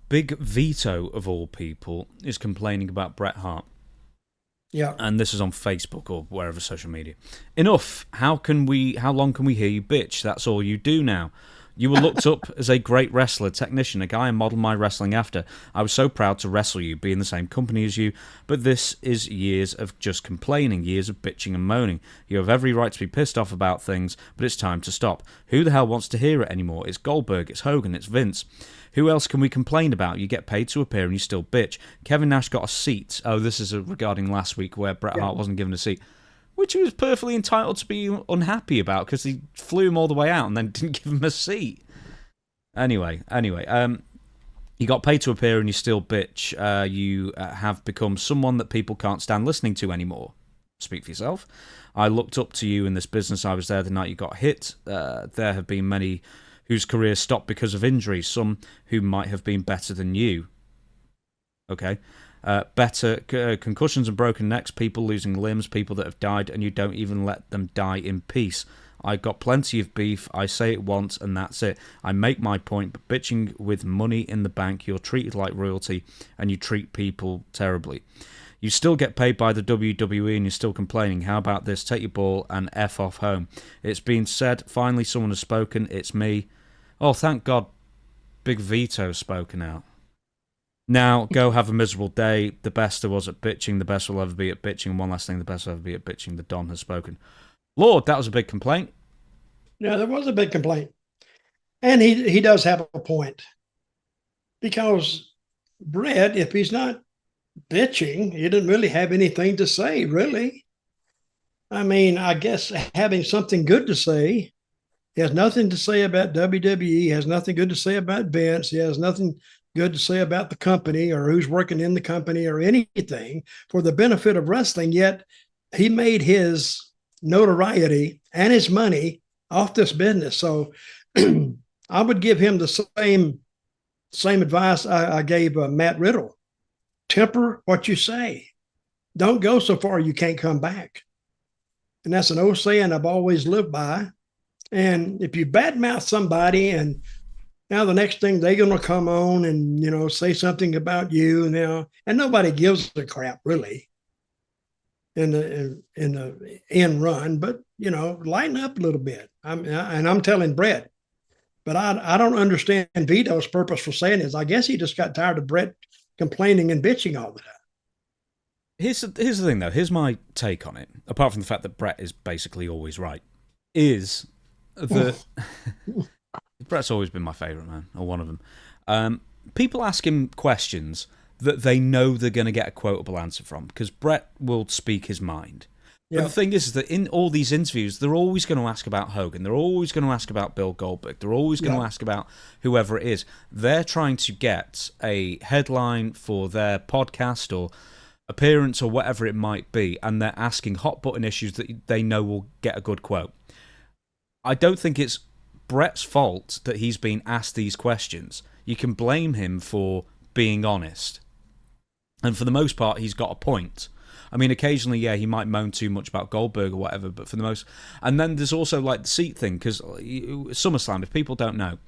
Big Vito, of all people, is complaining about Bret Hart. Yeah. And this is on Facebook or wherever social media. Enough. How long can we hear you bitch? That's all you do now. You were looked up as a great wrestler, technician, a guy I modelled my wrestling after. I was so proud to wrestle you, be in the same company as you, but this is years of just complaining, years of bitching and moaning. You have every right to be pissed off about things, but it's time to stop. Who the hell wants to hear it anymore? It's Goldberg, it's Hogan, it's Vince. Who else can we complain about? You get paid to appear and you still bitch. Kevin Nash got a seat. Oh, this is regarding last week where Bret Hart wasn't given a seat, which he was perfectly entitled to be unhappy about because he flew him all the way out and then didn't give him a seat. Anyway, you got paid to appear and you still bitch. You have become someone that people can't stand listening to anymore. Speak for yourself. I looked up to you in this business. I was there the night you got hit. There have been many whose careers stopped because of injuries, some who might have been better than you. Okay. Better concussions and broken necks, people losing limbs, people that have died, and you don't even let them die in peace. I got plenty of beef. I say it once, and that's it. I make my point, but bitching with money in the bank, you're treated like royalty, and you treat people terribly. You still get paid by the WWE, and you're still complaining. How about this? Take your ball and F off home. It's been said. Finally, someone has spoken. It's me. Oh, thank God, Big Vito's spoken out. Now, go have a miserable day. The best there was at bitching, the best will ever be at bitching. And one last thing, the best will ever be at bitching. The Don has spoken. Lord, that was a big complaint. Yeah, there was a big complaint. And he does have a point. Because Bret, if he's not bitching, he didn't really have anything to say, really. I mean, I guess having something good to say. He has nothing to say about WWE. He has nothing good to say about Vince. He has nothing good to say about the company or who's working in the company or anything for the benefit of wrestling. Yet he made his notoriety and his money off this business. So I would give him the same advice I gave Matt Riddle. Temper what you say. Don't go so far you can't come back. And that's an old saying I've always lived by. And if you badmouth somebody and now the next thing they're going to come on and, say something about you now, and nobody gives a crap really in the end run, but, lighten up a little bit. I'm telling Bret, but I don't understand Vito's purpose for saying this. I guess he just got tired of Bret complaining and bitching all the time. Here's the thing, though. Here's my take on it, apart from the fact that Bret is basically always right, is that Bret's always been my favourite, man, or one of them. People ask him questions that they know they're going to get a quotable answer from, because Bret will speak his mind. But the thing is that in all these interviews, they're always going to ask about Hogan. They're always going to ask about Bill Goldberg. They're always going to ask about whoever it is. They're trying to get a headline for their podcast or appearance or whatever it might be, and they're asking hot-button issues that they know will get a good quote. I don't think it's Bret's fault that he's been asked these questions. You can blame him for being honest. And for the most part, he's got a point. I mean, occasionally, he might moan too much about Goldberg or whatever, but for the most... And then there's also, like, the seat thing, because SummerSlam, if people don't know,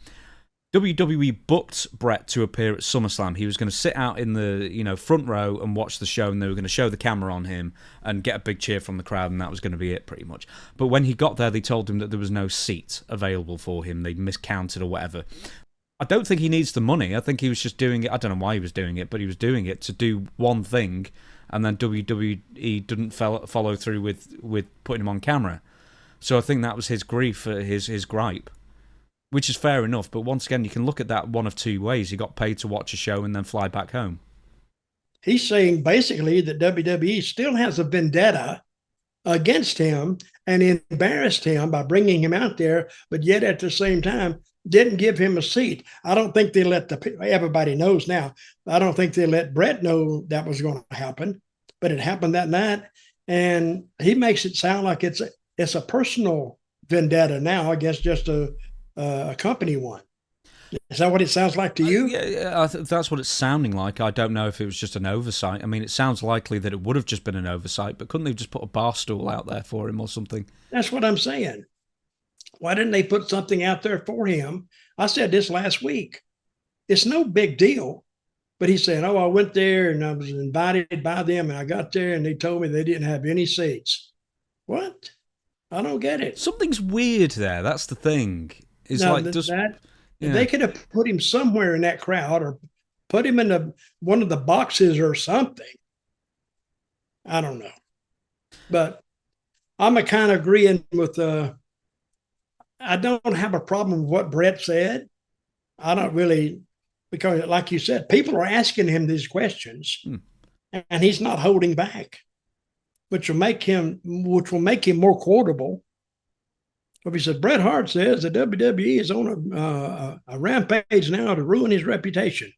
WWE booked Bret to appear at SummerSlam. He was going to sit out in the front row and watch the show, and they were going to show the camera on him and get a big cheer from the crowd, and that was going to be it, pretty much. But when he got there, they told him that there was no seat available for him. They'd miscounted or whatever. I don't think he needs the money. I think he was just doing it. I don't know why he was doing it, but he was doing it to do one thing, and then WWE didn't follow through with putting him on camera. So I think that was his grief, his gripe. Which is fair enough, but once again, you can look at that one of two ways. He got paid to watch a show and then fly back home. He's saying basically that WWE still has a vendetta against him and embarrassed him by bringing him out there, but yet at the same time didn't give him a seat. I don't think they let everybody knows now. I don't think they let Bret know that was going to happen, but it happened that night, and he makes it sound like it's a personal vendetta now against just a company one. Is that what it sounds like to you? Yeah, that's what it's sounding like. I don't know if it was just an oversight. I mean, it sounds likely that it would have just been an oversight, but couldn't they just put a bar stool out there for him or something? That's what I'm saying. Why didn't they put something out there for him? I said this last week. It's no big deal But he said, "Oh, I went there and I was invited by them, and I got there and they told me they didn't have any seats." What? I don't get it. Something's weird there. That's the thing. It's Now like just that yeah. they could have put him somewhere in that crowd or put him in one of the boxes or something. I don't know, but I'm a kind of agreeing with. I don't have a problem with what Bret said. I don't really, because like you said, people are asking him these questions, and he's not holding back, which will make him more quotable. If he said Bret Hart says the WWE is on a rampage now to ruin his reputation,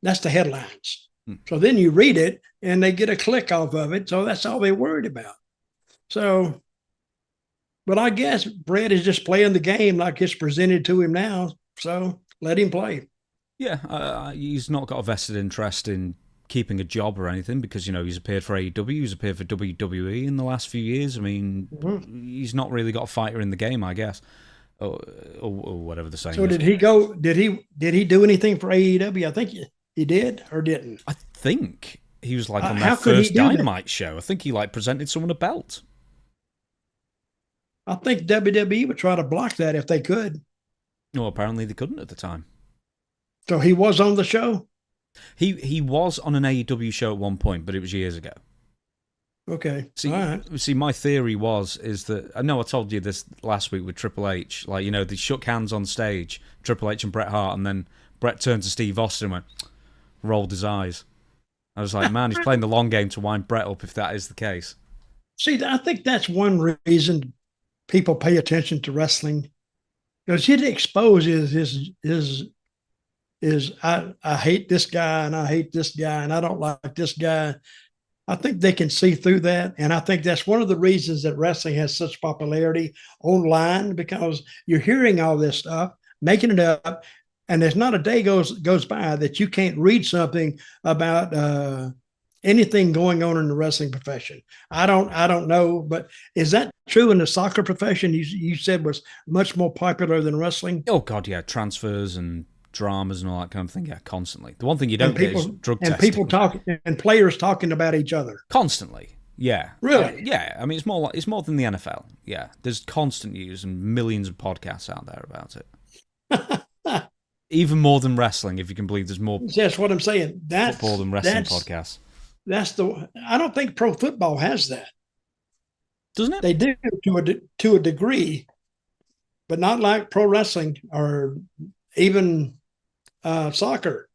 that's the headlines. So then you read it and they get a click off of it. So that's all they're worried about. So, but I guess Bret is just playing the game like it's presented to him now. So let him play. Yeah, he's not got a vested interest in keeping a job or anything because, you know, he's appeared for AEW, he's appeared for WWE in the last few years. I mean, he's not really got a fighter in the game, I guess, or whatever the saying is. So did he go? Did he do anything for AEW? I think he did or didn't. I think he was like on their first Dynamite show. I think he like presented someone a belt. I think WWE would try to block that if they could. No, apparently they couldn't at the time. So he was on the show? He was on an AEW show at one point, but it was years ago. Okay. See, all right. See, my theory is that, I know I told you this last week with Triple H, like, you know, they shook hands on stage, Triple H and Bret Hart, and then Bret turned to Steve Austin and went, rolled his eyes. I was like, man, he's playing the long game to wind Bret up if that is the case. See, I think that's one reason people pay attention to wrestling, because it exposes his I hate this guy and I hate this guy and I don't like this guy. I think they can see through that, and I think that's one of the reasons that wrestling has such popularity online, because you're hearing all this stuff, making it up, and there's not a day goes by that you can't read something about anything going on in the wrestling profession. I don't know, but is that true in the soccer profession? You said was much more popular than wrestling. Oh God, yeah, transfers and dramas and all that kind of thing. Yeah, constantly. The one thing you don't get is drug testing. And people talking and players talking about each other constantly. Yeah, really. Yeah, I mean it's more than the NFL. Yeah, there's constant news and millions of podcasts out there about it. Even more than wrestling, if you can believe. There's more. That's what I'm saying. That's football than wrestling podcasts. I don't think pro football has that. Doesn't it? They do to a degree, but not like pro wrestling or even soccer.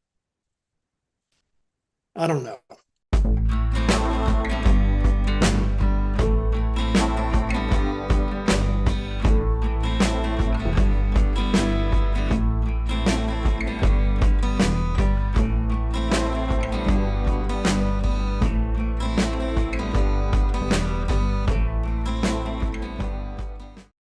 I don't know.